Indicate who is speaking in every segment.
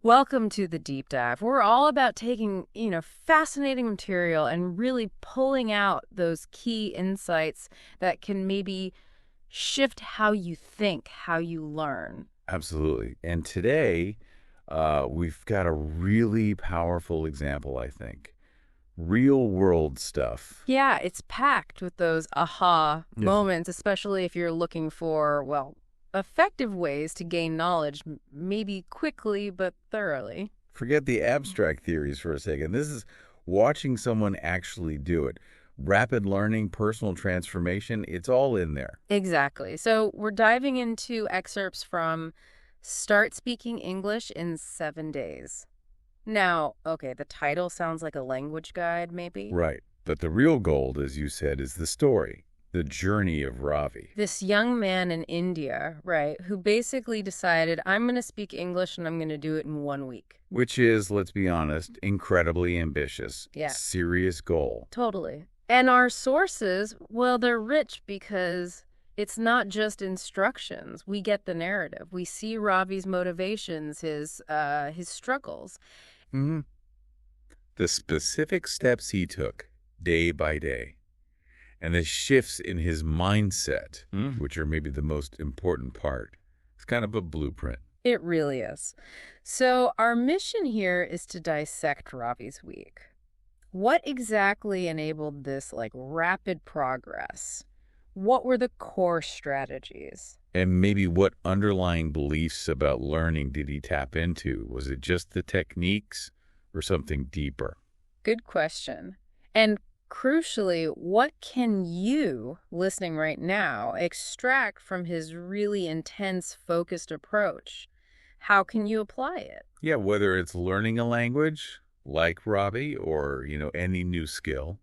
Speaker 1: Welcome to the deep dive. We're all about taking, fascinating material and really pulling out those key insights that can maybe shift how you think, how you learn.
Speaker 2: Absolutely. And today, we've got a really powerful example, I think. Real world stuff.
Speaker 1: Yeah, it's packed with those aha
Speaker 2: Yes.
Speaker 1: moments, especially if you're looking for, effective ways to gain knowledge, maybe quickly but thoroughly.
Speaker 2: Forget the abstract theories for a second. This is watching someone actually do it. Rapid learning, personal transformation, it's all in there.
Speaker 1: Exactly. So we're diving into excerpts from Start Speaking English in 7 Days. Now, okay, the title sounds like a language guide, maybe.
Speaker 2: Right. But the real gold, as you said, is the story, the journey of Ravi.
Speaker 1: This young man in India, right, who basically decided, I'm going to speak English and I'm going to do it in 1 week.
Speaker 2: Which is, let's be honest, incredibly ambitious.
Speaker 1: Yeah.
Speaker 2: Serious goal.
Speaker 1: Totally. And our sources, well, they're rich because it's not just instructions. We get the narrative. We see Ravi's motivations, his struggles.
Speaker 2: Mm-hmm. The specific steps he took day by day, and the shifts in his mindset, which are maybe the most important part. It's kind of a blueprint.
Speaker 1: It really is. So our mission here is to dissect Ravi's week. What exactly enabled this rapid progress? What were the core strategies?
Speaker 2: And maybe what underlying beliefs about learning did he tap into? Was it just the techniques or something deeper?
Speaker 1: Good question. And crucially, what can you, listening right now, extract from his really intense, focused approach? How can you apply it?
Speaker 2: Yeah, whether it's learning a language like Ravi or, any new skill,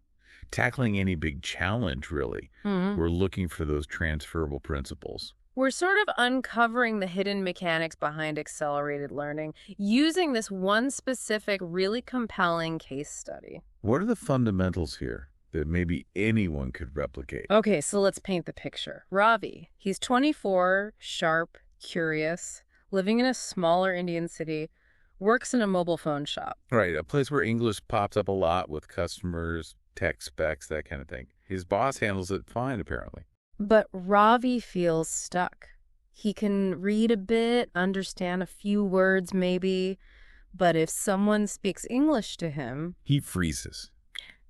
Speaker 2: tackling any big challenge, really. We're looking for those transferable principles.
Speaker 1: We're sort of uncovering the hidden mechanics behind accelerated learning using this one specific, really compelling case study.
Speaker 2: What are the fundamentals here that maybe anyone could replicate?
Speaker 1: Okay, so let's paint the picture. Ravi, he's 24, sharp, curious, living in a smaller Indian city, works in a mobile phone shop.
Speaker 2: Right, a place where English pops up a lot with customers, tech specs, that kind of thing. His boss handles it fine, apparently.
Speaker 1: But Ravi feels stuck. He can read a bit, understand a few words maybe, but if someone speaks English to him...
Speaker 2: he freezes.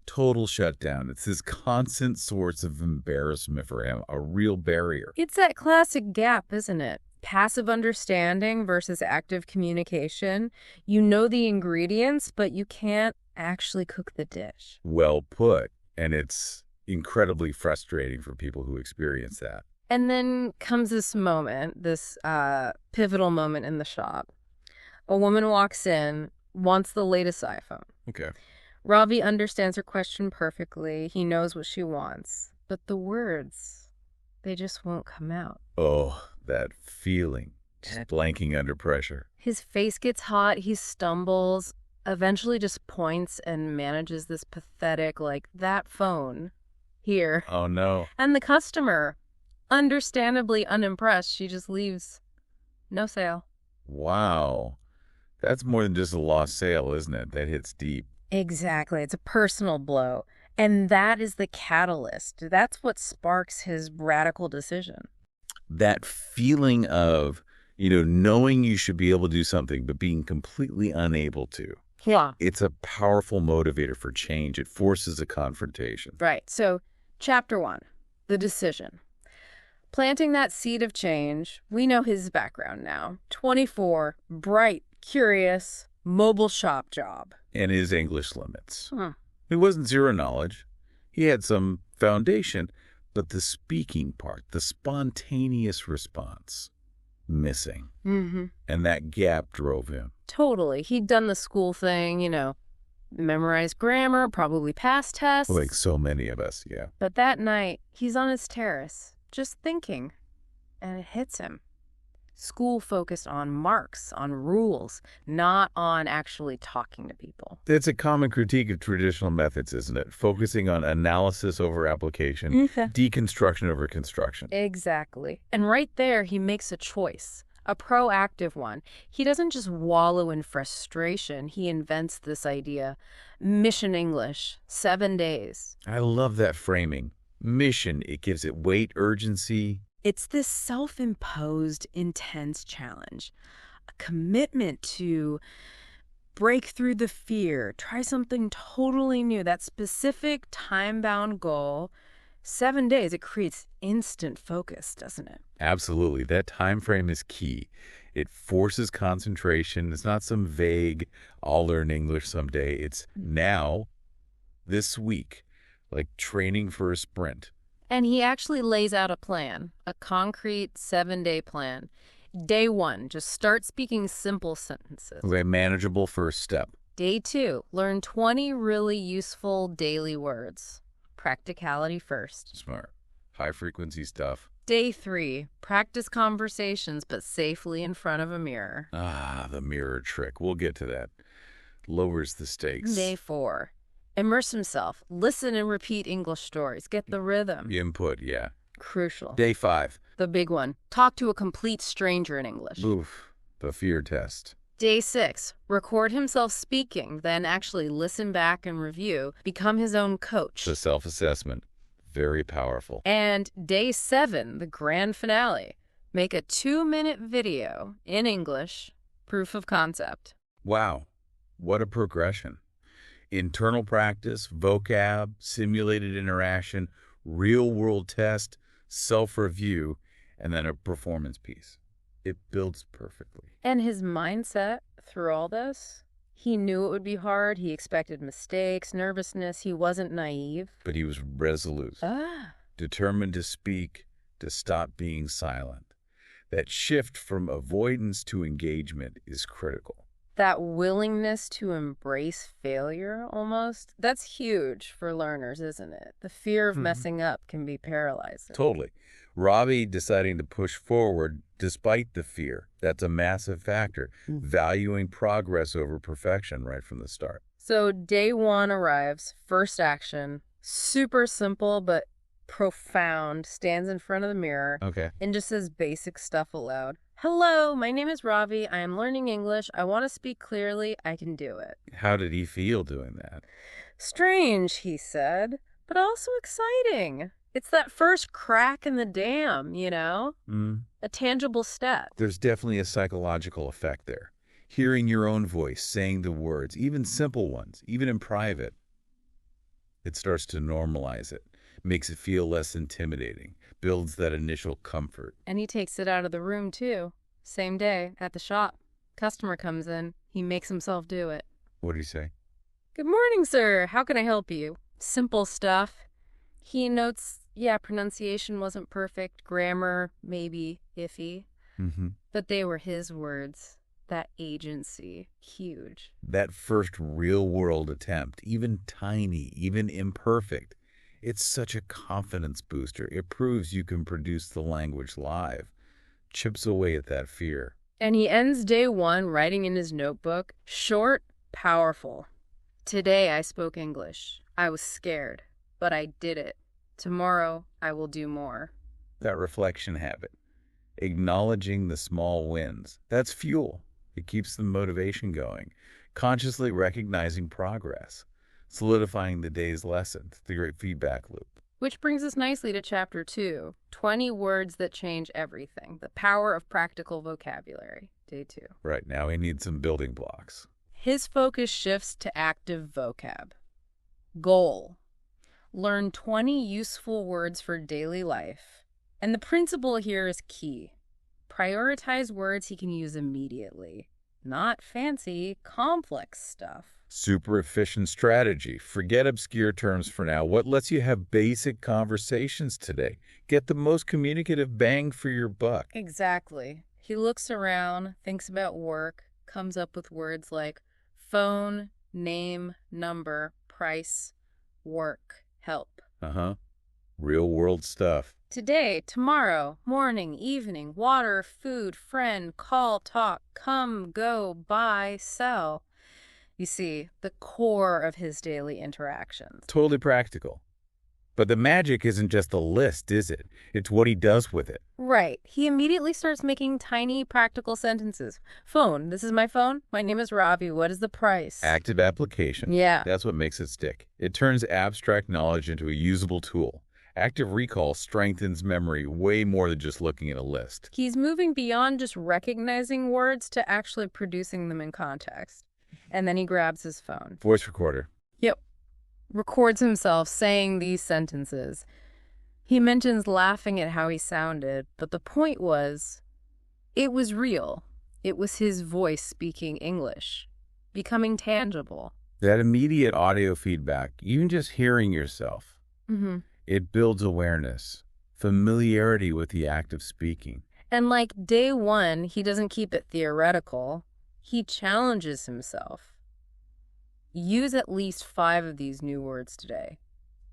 Speaker 2: Total shutdown. It's this constant source of embarrassment for him, a real barrier.
Speaker 1: It's that classic gap, isn't it? Passive understanding versus active communication. You know the ingredients, but you can't actually cook the dish.
Speaker 2: Well put. And it's incredibly frustrating for people who experience that.
Speaker 1: And then comes this moment, this pivotal moment in the shop. A woman walks in, wants the latest iPhone.
Speaker 2: Okay.
Speaker 1: Ravi understands her question perfectly. He knows what she wants. But the words, they just won't come out.
Speaker 2: Oh, that feeling. Just blanking under pressure.
Speaker 1: His face gets hot. He stumbles, eventually just points and manages this pathetic, that phone here.
Speaker 2: Oh, no.
Speaker 1: And the customer, understandably unimpressed, she just leaves. No sale.
Speaker 2: Wow. That's more than just a lost sale, isn't it? That hits deep.
Speaker 1: Exactly. It's a personal blow. And that is the catalyst. That's what sparks his radical decision.
Speaker 2: That feeling of, knowing you should be able to do something, but being completely unable to.
Speaker 1: Yeah.
Speaker 2: It's a powerful motivator for change. It forces a confrontation.
Speaker 1: Right. So, chapter 1, the decision. Planting that seed of change, we know his background now. 24, bright, curious, mobile shop job.
Speaker 2: And his English limits. It wasn't zero knowledge. He had some foundation, but the speaking part, the spontaneous response, missing. And that gap drove him.
Speaker 1: Totally. He'd done the school thing, memorized grammar, probably passed tests.
Speaker 2: Like so many of us, yeah.
Speaker 1: But that night, he's on his terrace, just thinking, and it hits him. School focused on marks, on rules, not on actually talking to people.
Speaker 2: It's a common critique of traditional methods, isn't it? Focusing on analysis over application, deconstruction over construction.
Speaker 1: Exactly. And right there, he makes a choice. a proactive one. He doesn't just wallow in frustration. He invents this idea. Mission English, 7 days.
Speaker 2: I love that framing. Mission, it gives it weight, urgency.
Speaker 1: It's this self-imposed, intense challenge, a commitment to break through the fear, try something totally new, that specific time-bound goal. 7 days, it creates instant focus, doesn't it?
Speaker 2: Absolutely. That time frame is key. It forces concentration. It's not some vague, I'll learn English someday. It's now, this week, like training for a sprint.
Speaker 1: And he actually lays out a plan, a concrete 7-day plan. Day 1, just start speaking simple sentences.
Speaker 2: Okay, manageable first step.
Speaker 1: Day 2, learn 20 really useful daily words. Practicality first.
Speaker 2: Smart. High frequency stuff.
Speaker 1: Day 3, practice conversations but safely in front of a mirror.
Speaker 2: Ah, the mirror trick. We'll get to that. Lowers the stakes.
Speaker 1: Day 4, immerse himself. Listen and repeat English stories. Get the rhythm.
Speaker 2: Input, yeah.
Speaker 1: Crucial.
Speaker 2: Day 5.
Speaker 1: The big one. Talk to a complete stranger in English.
Speaker 2: Oof, the fear test.
Speaker 1: Day 6, record himself speaking, then actually listen back and review. Become his own coach.
Speaker 2: The self-assessment. Very powerful.
Speaker 1: And Day 7, the grand finale. Make a 2-minute video in English, proof of concept.
Speaker 2: Wow, what a progression. Internal practice, vocab, simulated interaction, real-world test, self-review, and then a performance piece. It builds perfectly.
Speaker 1: And his mindset through all this? He knew it would be hard. He expected mistakes, nervousness. He wasn't naive.
Speaker 2: But he was resolute, determined to speak, to stop being silent. That shift from avoidance to engagement is critical.
Speaker 1: That willingness to embrace failure, almost, that's huge for learners, isn't it? The fear of messing up can be paralyzing.
Speaker 2: Totally. Robbie deciding to push forward despite the fear, that's a massive factor. Valuing progress over perfection right from the start.
Speaker 1: So Day 1 arrives, first action, super simple but profound, stands in front of the mirror and just says basic stuff aloud. Hello, my name is Ravi. I am learning English. I want to speak clearly. I can do it.
Speaker 2: How did he feel doing that?
Speaker 1: Strange, he said, but also exciting. It's that first crack in the dam, you know? A tangible step.
Speaker 2: There's definitely a psychological effect there. Hearing your own voice, saying the words, even simple ones, even in private, it starts to normalize it, makes it feel less intimidating, builds that initial comfort.
Speaker 1: And he takes it out of the room, too. Same day, at the shop. Customer comes in. He makes himself do it.
Speaker 2: What did he say?
Speaker 1: Good morning, sir. How can I help you? Simple stuff. He notes, pronunciation wasn't perfect. Grammar, maybe iffy. But they were his words. That agency, huge.
Speaker 2: That first real-world attempt, even tiny, even imperfect, it's such a confidence booster. It proves you can produce the language live. Chips away at that fear.
Speaker 1: And he ends Day 1 writing in his notebook, short, powerful. Today I spoke English. I was scared, but I did it. Tomorrow I will do more.
Speaker 2: That reflection habit. Acknowledging the small wins. That's fuel. It keeps the motivation going. Consciously recognizing progress. Solidifying the day's lessons, the great feedback loop.
Speaker 1: Which brings us nicely to Chapter 2, 20 words that change everything. The power of practical vocabulary, Day 2.
Speaker 2: Right, now we need some building blocks.
Speaker 1: His focus shifts to active vocab. Goal. Learn 20 useful words for daily life. And the principle here is key. Prioritize words he can use immediately. Not fancy, complex stuff.
Speaker 2: Super efficient strategy. Forget obscure terms for now. What lets you have basic conversations today? Get the most communicative bang for your buck.
Speaker 1: Exactly. He looks around, thinks about work, comes up with words like phone, name, number, price, work, help.
Speaker 2: Real world stuff.
Speaker 1: Today, tomorrow, morning, evening, water, food, friend, call, talk, come, go, buy, sell. You see, the core of his daily interactions.
Speaker 2: Totally practical. But the magic isn't just the list, is it? It's what he does with it.
Speaker 1: Right. He immediately starts making tiny, practical sentences. Phone. This is my phone. My name is Robbie. What is the price?
Speaker 2: Active application.
Speaker 1: Yeah.
Speaker 2: That's what makes it stick. It turns abstract knowledge into a usable tool. Active recall strengthens memory way more than just looking at a list.
Speaker 1: He's moving beyond just recognizing words to actually producing them in context. And then he grabs his phone.
Speaker 2: Voice recorder.
Speaker 1: Yep. Records himself saying these sentences. He mentions laughing at how he sounded, but the point was, it was real. It was his voice speaking English, becoming tangible.
Speaker 2: That immediate audio feedback, even just hearing yourself, it builds awareness, familiarity with the act of speaking.
Speaker 1: And like day one, he doesn't keep it theoretical. He challenges himself. Use at least 5 of these new words today.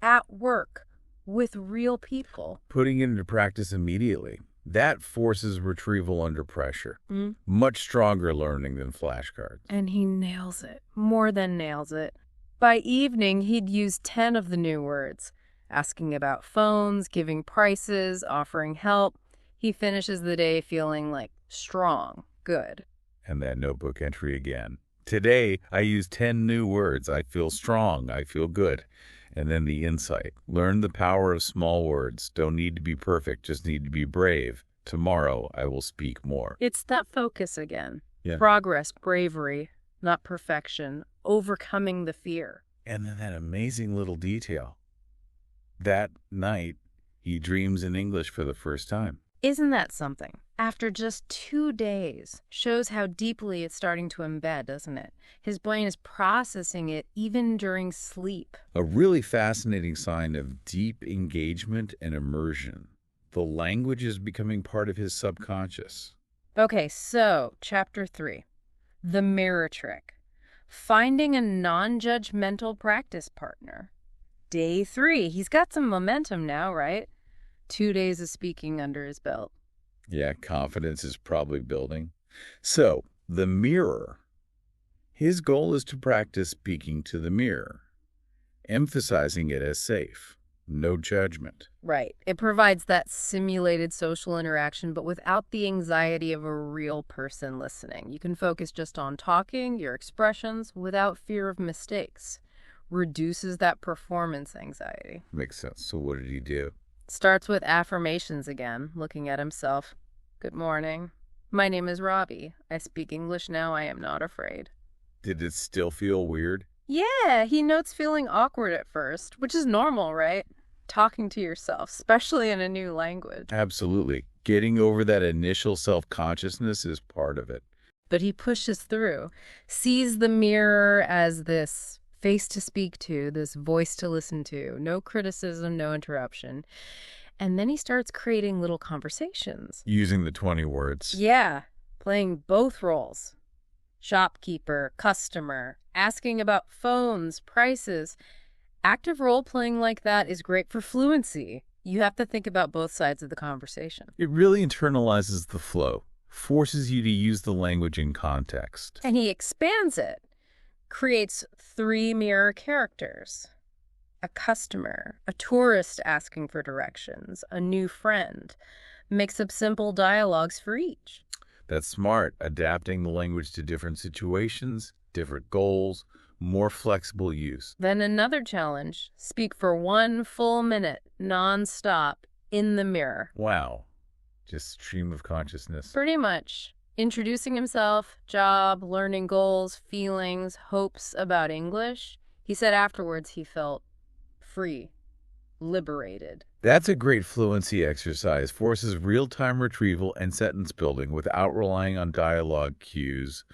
Speaker 1: At work, with real people.
Speaker 2: Putting it into practice immediately. That forces retrieval under pressure. Much stronger learning than flashcards.
Speaker 1: And he nails it. More than nails it. By evening, he'd used 10 of the new words. Asking about phones, giving prices, offering help. He finishes the day feeling like strong, good.
Speaker 2: And that notebook entry again. Today, I use 10 new words. I feel strong. I feel good. And then the insight. Learn the power of small words. Don't need to be perfect, just need to be brave. Tomorrow, I will speak more.
Speaker 1: It's that focus again.
Speaker 2: Yeah.
Speaker 1: Progress, bravery, not perfection. Overcoming the fear.
Speaker 2: And then that amazing little detail. That night, he dreams in English for the first time.
Speaker 1: Isn't that something? After just 2 days, shows how deeply it's starting to embed, doesn't it? His brain is processing it even during sleep.
Speaker 2: A really fascinating sign of deep engagement and immersion. The language is becoming part of his subconscious.
Speaker 1: Okay, so chapter 3, the mirror trick. Finding a non-judgmental practice partner. Day 3, he's got some momentum now, right? 2 days of speaking under his belt.
Speaker 2: Yeah, confidence is probably building. So, the mirror. His goal is to practice speaking to the mirror, emphasizing it as safe, no judgment.
Speaker 1: Right. It provides that simulated social interaction, but without the anxiety of a real person listening. You can focus just on talking, your expressions, without fear of mistakes. Reduces that performance anxiety.
Speaker 2: Makes sense. So what did he do?
Speaker 1: Starts with affirmations again, looking at himself. Good morning. My name is Robbie. I speak English now. I am not afraid.
Speaker 2: Did it still feel weird?
Speaker 1: Yeah, he notes feeling awkward at first, which is normal, right? Talking to yourself, especially in a new language.
Speaker 2: Absolutely. Getting over that initial self-consciousness is part of it.
Speaker 1: But he pushes through, sees the mirror as this face to speak to, this voice to listen to, no criticism, no interruption. And then he starts creating little conversations.
Speaker 2: Using the 20 words.
Speaker 1: Yeah, playing both roles. Shopkeeper, customer, asking about phones, prices. Active role-playing like that is great for fluency. You have to think about both sides of the conversation.
Speaker 2: It really internalizes the flow, forces you to use the language in context.
Speaker 1: And he expands it. Creates 3 mirror characters. A customer, a tourist asking for directions, a new friend. Makes up simple dialogues for each.
Speaker 2: That's smart, adapting the language to different situations, different goals, more flexible use.
Speaker 1: Then another challenge, speak for 1 full minute, non-stop, in the mirror.
Speaker 2: Wow, just stream of consciousness.
Speaker 1: Pretty much. Introducing himself, job, learning goals, feelings, hopes about English. He said afterwards he felt free, liberated.
Speaker 2: That's a great fluency exercise. Forces real-time retrieval and sentence building without relying on dialogue cues.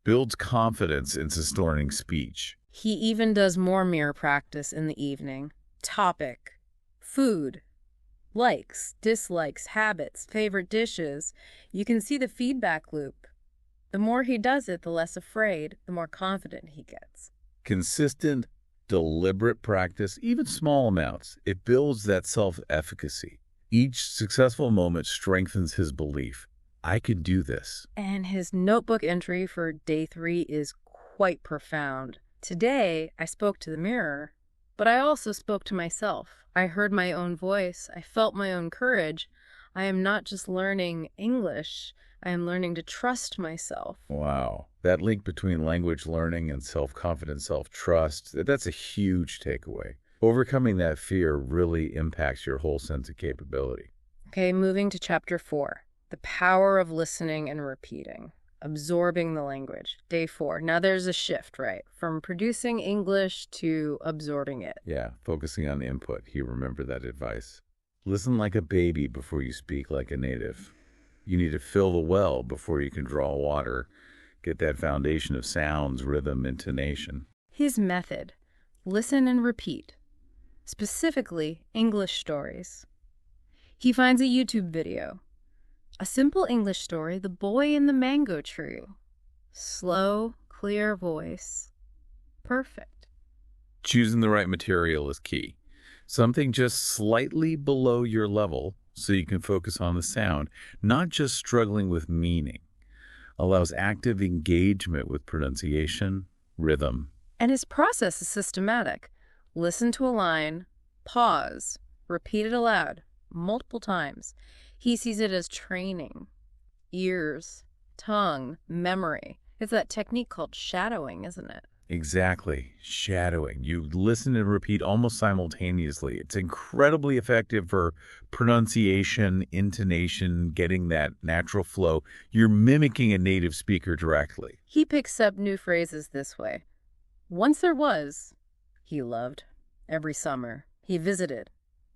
Speaker 2: Builds confidence in learning speech.
Speaker 1: He even does more mirror practice in the evening. Topic, food, likes, dislikes, habits, favorite dishes. You can see the feedback loop. The more he does it, the less afraid, the more confident he gets.
Speaker 2: Consistent, deliberate practice, even small amounts, it builds that self-efficacy. Each successful moment strengthens his belief. I could do this.
Speaker 1: And his notebook entry for day 3 is quite profound. Today, I spoke to the mirror, But I also spoke to myself. I heard my own voice. I felt my own courage. I am not just learning English. I am learning to trust myself.
Speaker 2: Wow. That link between language learning and self-confidence, self-trust, that's a huge takeaway. Overcoming that fear really impacts your whole sense of capability.
Speaker 1: Okay, moving to chapter 4, the power of listening and repeating. Absorbing the language. Day 4. Now there's a shift, right? From producing English to absorbing it.
Speaker 2: Yeah, focusing on input. He remembered that advice. Listen like a baby before you speak like a native. You need to fill the well before you can draw water. Get that foundation of sounds, rhythm, intonation.
Speaker 1: His method. Listen and repeat. Specifically, English stories. He finds a YouTube video. A simple English story, The Boy in the Mango Tree. Slow, clear voice. Perfect.
Speaker 2: Choosing the right material is key. Something just slightly below your level so you can focus on the sound, not just struggling with meaning. Allows active engagement with pronunciation, rhythm.
Speaker 1: And his process is systematic. Listen to a line, pause, repeat it aloud, multiple times. He sees it as training. Ears, tongue, memory. It's that technique called shadowing, isn't it?
Speaker 2: Exactly. Shadowing. You listen and repeat almost simultaneously. It's incredibly effective for pronunciation, intonation, getting that natural flow. You're mimicking a native speaker directly.
Speaker 1: He picks up new phrases this way. Once there was, he loved, every summer. He visited,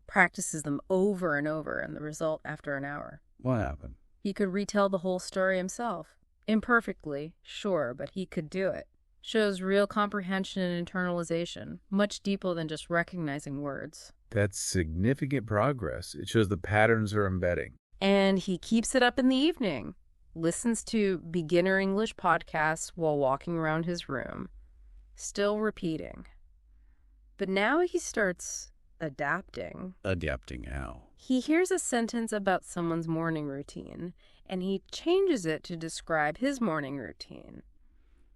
Speaker 1: practices them over and over, and the result after an hour.
Speaker 2: What happened?
Speaker 1: He could retell the whole story himself. Imperfectly, sure, but he could do it. Shows real comprehension and internalization, much deeper than just recognizing words.
Speaker 2: That's significant progress. It shows the patterns are embedding.
Speaker 1: And he keeps it up in the evening. Listens to beginner English podcasts while walking around his room. Still repeating. But now he starts adapting.
Speaker 2: Adapting how?
Speaker 1: He hears a sentence about someone's morning routine, and he changes it to describe his morning routine.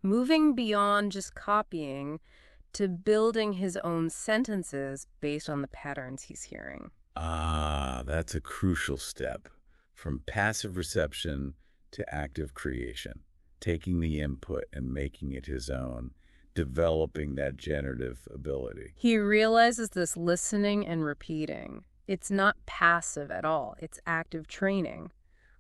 Speaker 1: Moving beyond just copying to building his own sentences based on the patterns he's hearing.
Speaker 2: Ah, that's a crucial step. From passive reception to active creation. Taking the input and making it his own. Developing that generative ability.
Speaker 1: He realizes this listening and repeating. It's not passive at all. It's active training.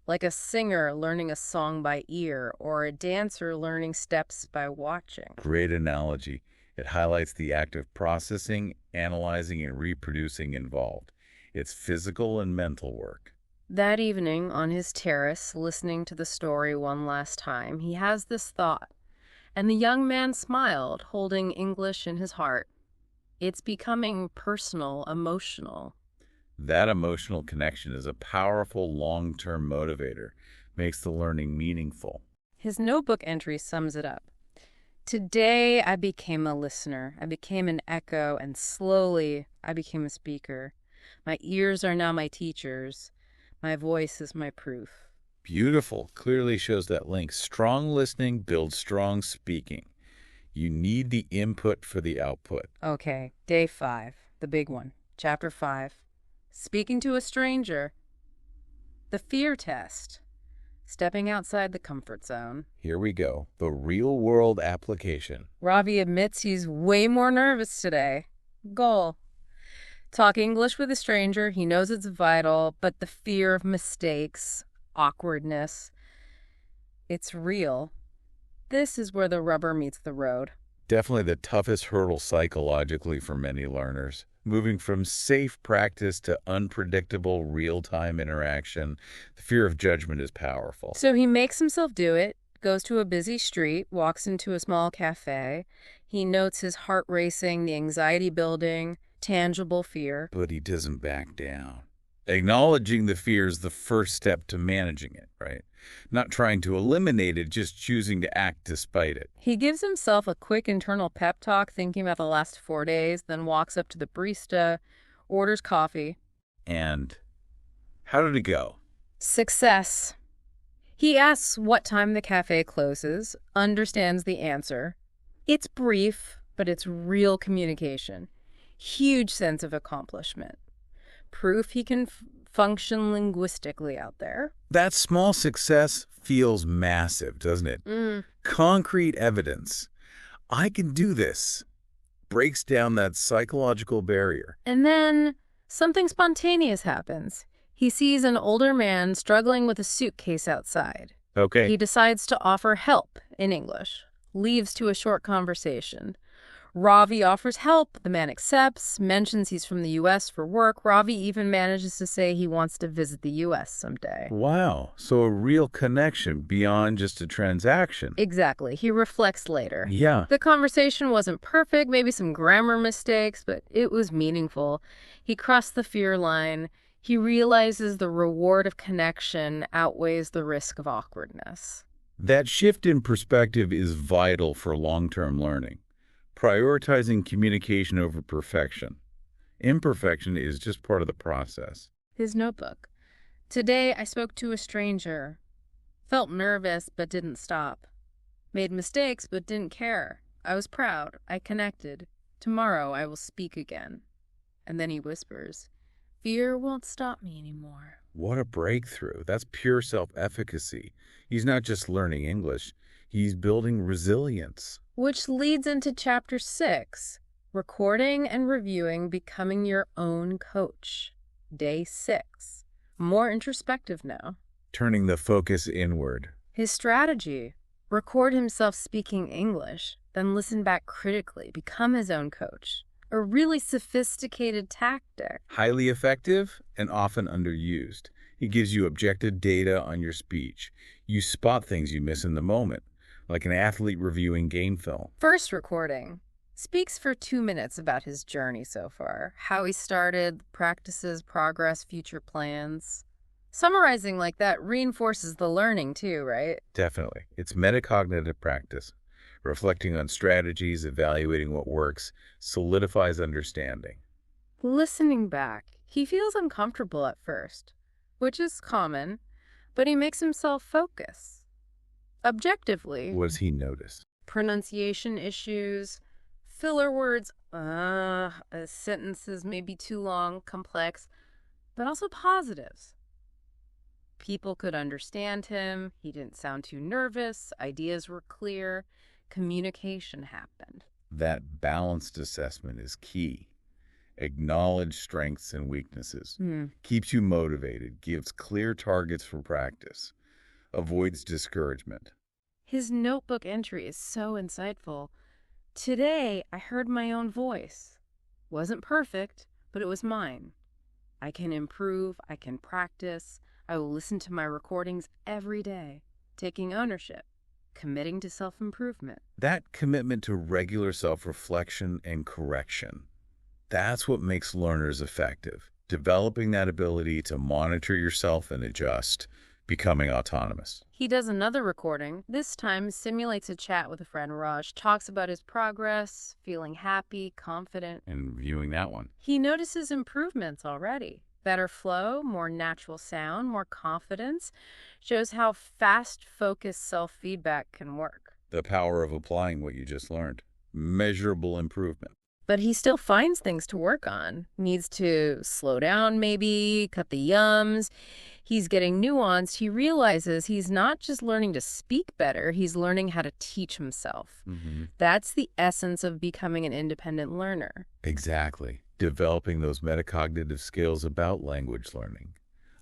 Speaker 1: Like a singer learning a song by ear or a dancer learning steps by watching.
Speaker 2: Great analogy. It highlights the active processing, analyzing, and reproducing involved. It's physical and mental work.
Speaker 1: That evening, on his terrace, listening to the story one last time, he has this thought. And the young man smiled, holding English in his heart. It's becoming personal, emotional.
Speaker 2: That emotional connection is a powerful long-term motivator, makes the learning meaningful.
Speaker 1: His notebook entry sums it up. Today, I became a listener. I became an echo, and slowly, I became a speaker. My ears are now my teachers. My voice is my proof.
Speaker 2: Beautiful. Clearly shows that link. Strong listening builds strong speaking. You need the input for the output.
Speaker 1: Okay, day 5, the big one. Chapter 5. Speaking to a stranger. The fear test. Stepping outside the comfort zone.
Speaker 2: Here we go. The real-world application.
Speaker 1: Ravi admits he's way more nervous today. Goal. Talk English with a stranger. He knows it's vital, but the fear of mistakes, awkwardness, it's real. This is where the rubber meets the road.
Speaker 2: Definitely the toughest hurdle psychologically for many learners. Moving from safe practice to unpredictable real-time interaction, the fear of judgment is powerful.
Speaker 1: So he makes himself do it, goes to a busy street, walks into a small cafe. He notes his heart racing, the anxiety building, tangible fear.
Speaker 2: But he doesn't back down. Acknowledging the fear is the first step to managing it, right? Not trying to eliminate it, just choosing to act despite it.
Speaker 1: He gives himself a quick internal pep talk, thinking about the last 4 days, then walks up to the barista, orders coffee.
Speaker 2: And how did it go?
Speaker 1: Success. He asks what time the cafe closes, understands the answer. It's brief, but it's real communication. Huge sense of accomplishment. Proof he can function linguistically out there.
Speaker 2: That small success feels massive, doesn't it? Concrete evidence. I can do this. Breaks down that psychological barrier.
Speaker 1: And then something spontaneous happens. He sees an older man struggling with a suitcase outside.
Speaker 2: Okay.
Speaker 1: He decides to offer help in English, leaves to a short conversation. Ravi offers help. The man accepts, mentions he's from the U.S. for work. Ravi even manages to say he wants to visit the U.S. someday.
Speaker 2: Wow. So a real connection beyond just a transaction.
Speaker 1: Exactly. He reflects later.
Speaker 2: Yeah.
Speaker 1: The conversation wasn't perfect, maybe some grammar mistakes, but it was meaningful. He crossed the fear line. He realizes the reward of connection outweighs the risk of awkwardness.
Speaker 2: That shift in perspective is vital for long-term learning. Prioritizing communication over perfection. Imperfection is just part of the process.
Speaker 1: His notebook. Today I spoke to a stranger. Felt nervous but didn't stop. Made mistakes but didn't care. I was proud. I connected. Tomorrow I will speak again. And then he whispers, "Fear won't stop me anymore."
Speaker 2: What a breakthrough. That's pure self-efficacy. He's not just learning English. He's building resilience.
Speaker 1: Which leads into Chapter 6, Recording and Reviewing Becoming Your Own Coach. Day 6. More introspective now.
Speaker 2: Turning the focus inward.
Speaker 1: His strategy: record himself speaking English, then listen back critically, become his own coach. A really sophisticated tactic.
Speaker 2: Highly effective and often underused. It gives you objective data on your speech. You spot things you miss in the moment, like an athlete reviewing game film.
Speaker 1: First recording. Speaks for 2 minutes about his journey so far, how he started, practices, progress, future plans. Summarizing like that reinforces the learning too, right?
Speaker 2: Definitely. It's metacognitive practice. Reflecting on strategies, evaluating what works, solidifies understanding.
Speaker 1: Listening back, he feels uncomfortable at first, which is common, but he makes himself focus. Objectively,
Speaker 2: What does he notice?
Speaker 1: pronunciation issues, filler words, sentences may be too long, complex, but also positives. People could understand him, he didn't sound too nervous, ideas were clear, communication happened.
Speaker 2: That balanced assessment is key. Acknowledge strengths and weaknesses. Keeps you motivated, gives clear targets for practice. Avoids discouragement.
Speaker 1: His notebook entry is so insightful. Today, I heard my own voice. Wasn't perfect, but it was mine. I can improve, I can practice. I will listen to my recordings every day, taking ownership, committing to self-improvement.
Speaker 2: That commitment to regular self-reflection and correction, that's what makes learners effective. Developing that ability to monitor yourself and adjust, becoming autonomous.
Speaker 1: He does another recording. This time simulates a chat with a friend. Raj talks about his progress, feeling happy, confident.
Speaker 2: And reviewing that one.
Speaker 1: He notices improvements already. Better flow, more natural sound, more confidence. Shows how fast, focused self-feedback can work.
Speaker 2: The power of applying what you just learned. Measurable improvement.
Speaker 1: But he still finds things to work on. Needs to slow down maybe, cut the yums. He's getting nuanced. He realizes he's not just learning to speak better, he's learning how to teach himself. That's the essence of becoming an independent learner.
Speaker 2: Exactly. Developing those metacognitive skills about language learning.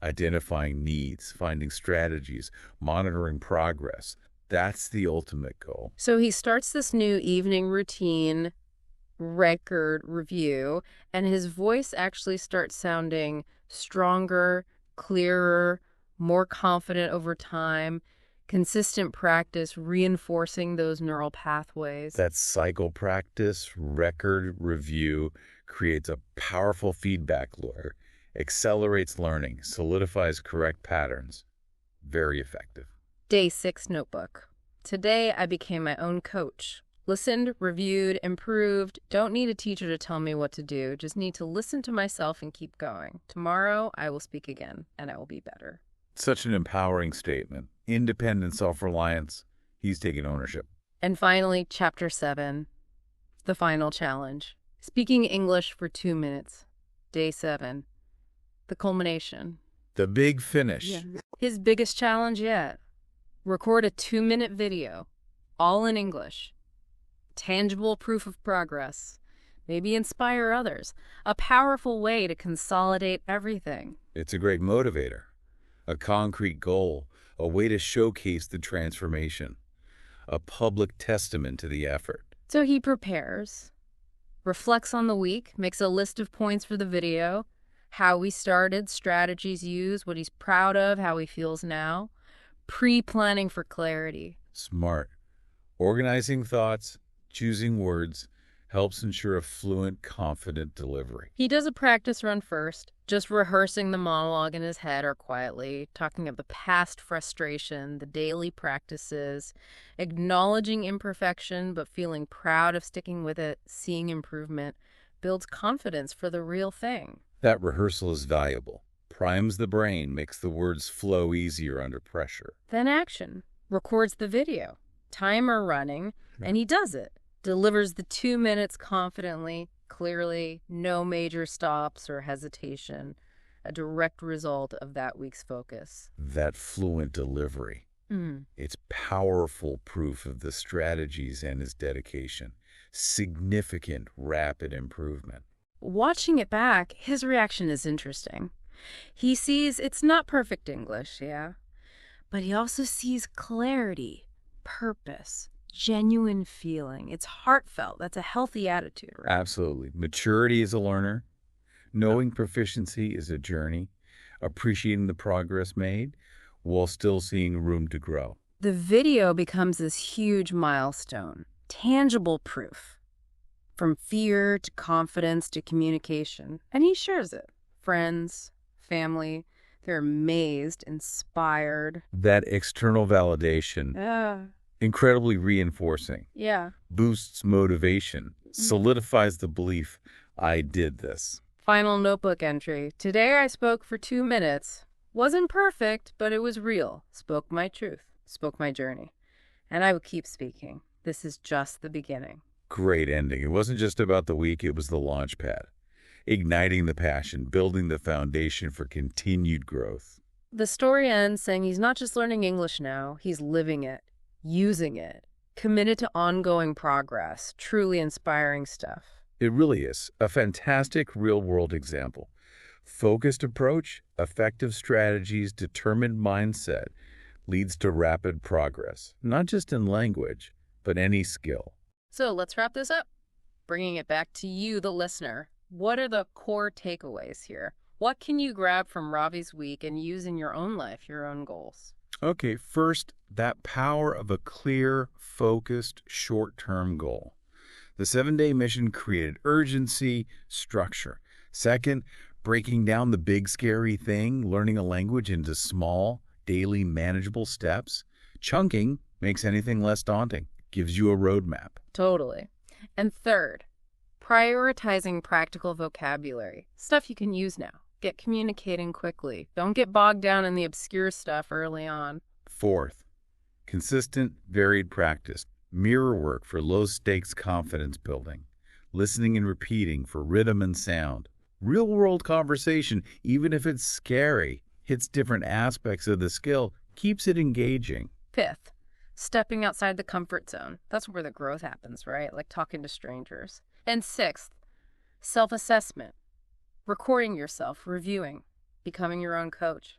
Speaker 2: Identifying needs, finding strategies, monitoring progress. That's the ultimate goal.
Speaker 1: So he starts this new evening routine, record review, and his voice actually starts sounding stronger, clearer, more confident over time. Consistent practice reinforcing those neural pathways.
Speaker 2: That cycle practice, record review, creates a powerful feedback loop, accelerates learning, solidifies correct patterns. Very effective.
Speaker 1: Day 6 notebook. Today I became my own coach. Listened, reviewed, improved. Don't need a teacher to tell me what to do. Just need to listen to myself and keep going. Tomorrow I will speak again and I will be better.
Speaker 2: Such an empowering statement. Independent self-reliance. He's taking ownership.
Speaker 1: And finally, Chapter 7, the final challenge. Speaking English for 2 minutes. Day 7. The culmination.
Speaker 2: The big finish.
Speaker 1: Yeah. His biggest challenge yet. Record a 2-minute video, all in English. Tangible proof of progress. Maybe inspire others. A powerful way to consolidate everything.
Speaker 2: It's a great motivator, a concrete goal, a way to showcase the transformation, a public testament to the effort.
Speaker 1: So he prepares, reflects on the week, makes a list of points for the video, how we started, strategies used, what he's proud of, how he feels now, pre-planning for clarity.
Speaker 2: Smart. Organizing thoughts, choosing words, helps ensure a fluent, confident delivery.
Speaker 1: He does a practice run first, just rehearsing the monologue in his head or quietly, talking of the past frustration, the daily practices, acknowledging imperfection but feeling proud of sticking with it, seeing improvement, builds confidence for the real thing.
Speaker 2: That rehearsal is valuable. Primes the brain, makes the words flow easier under pressure.
Speaker 1: Then action. Records the video. Timer running, and he does it. Delivers the 2 minutes confidently, clearly, no major stops or hesitation. A direct result of that week's focus.
Speaker 2: That fluent delivery. It's powerful proof of the strategies and his dedication. Significant, rapid improvement.
Speaker 1: Watching it back, his reaction is interesting. He sees it's not perfect English, yeah, but he also sees clarity, purpose, genuine feeling. It's heartfelt. That's a healthy attitude, right?
Speaker 2: Absolutely. Maturity as a learner, knowing proficiency is a journey, appreciating the progress made while still seeing room to grow.
Speaker 1: The video becomes this huge milestone, tangible proof. From fear to confidence to communication. And he shares it. Friends, family, they're amazed, inspired.
Speaker 2: That external validation, incredibly reinforcing, boosts motivation, solidifies the belief, I did this.
Speaker 1: Final notebook entry. Today I spoke for 2 minutes. Wasn't perfect, but it was real. Spoke my truth. Spoke my journey. And I will keep speaking. This is just the beginning.
Speaker 2: Great ending. It wasn't just about the week, it was the launch pad. Igniting the passion, building the foundation for continued growth.
Speaker 1: The story ends saying he's not just learning English now, he's living it, using it, committed to ongoing progress, truly inspiring stuff.
Speaker 2: It really is a fantastic real-world example. Focused approach, effective strategies, determined mindset leads to rapid progress, not just in language, but any skill.
Speaker 1: So let's wrap this up. Bringing it back to you, the listener. What are the core takeaways here? What can you grab from Ravi's week and use in your own life, your own goals?
Speaker 2: Okay, first, that power of a clear, focused, short-term goal. The 7-day mission created urgency, structure. Second, breaking down the big, scary thing, learning a language into small, daily, manageable steps. Chunking makes anything less daunting, gives you a roadmap.
Speaker 1: Totally. And third, prioritizing practical vocabulary, stuff you can use now. Get communicating quickly. Don't get bogged down in the obscure stuff early on.
Speaker 2: Fourth, consistent, varied practice. Mirror work for low-stakes confidence building. Listening and repeating for rhythm and sound. Real-world conversation, even if it's scary, hits different aspects of the skill, keeps it engaging.
Speaker 1: Fifth, stepping outside the comfort zone. That's where the growth happens, right? Like talking to strangers. And sixth, self-assessment. Recording yourself, reviewing, becoming your own coach.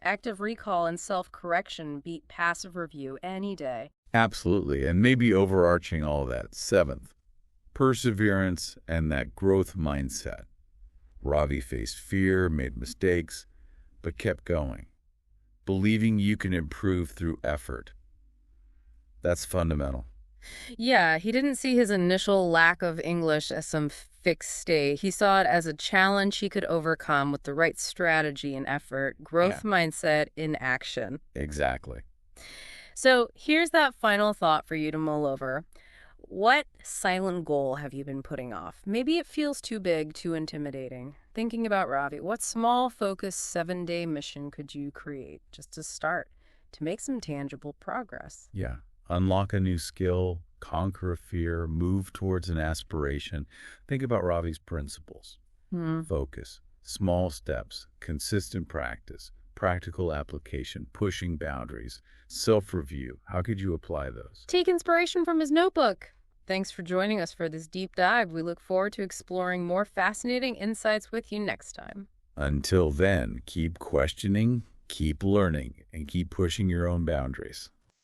Speaker 1: Active recall and self-correction beat passive review any day.
Speaker 2: Absolutely, and maybe overarching all that. Seventh, perseverance and that growth mindset. Ravi faced fear, made mistakes, but kept going. Believing you can improve through effort. That's fundamental.
Speaker 1: Yeah, he didn't see his initial lack of English as some fixed state. He saw it as a challenge he could overcome with the right strategy and effort, growth mindset in action.
Speaker 2: Exactly.
Speaker 1: So here's that final thought for you to mull over. What silent goal have you been putting off? Maybe it feels too big, too intimidating. Thinking about Ravi, what small, focused 7-day mission could you create just to start, to make some tangible progress?
Speaker 2: Yeah. Unlock a new skill, conquer a fear, move towards an aspiration. Think about Ravi's principles. Focus, small steps, consistent practice, practical application, pushing boundaries, self-review. How could you apply those?
Speaker 1: Take inspiration from his notebook. Thanks for joining us for this deep dive. We look forward to exploring more fascinating insights with you next time.
Speaker 2: Until then, keep questioning, keep learning, and keep pushing your own boundaries.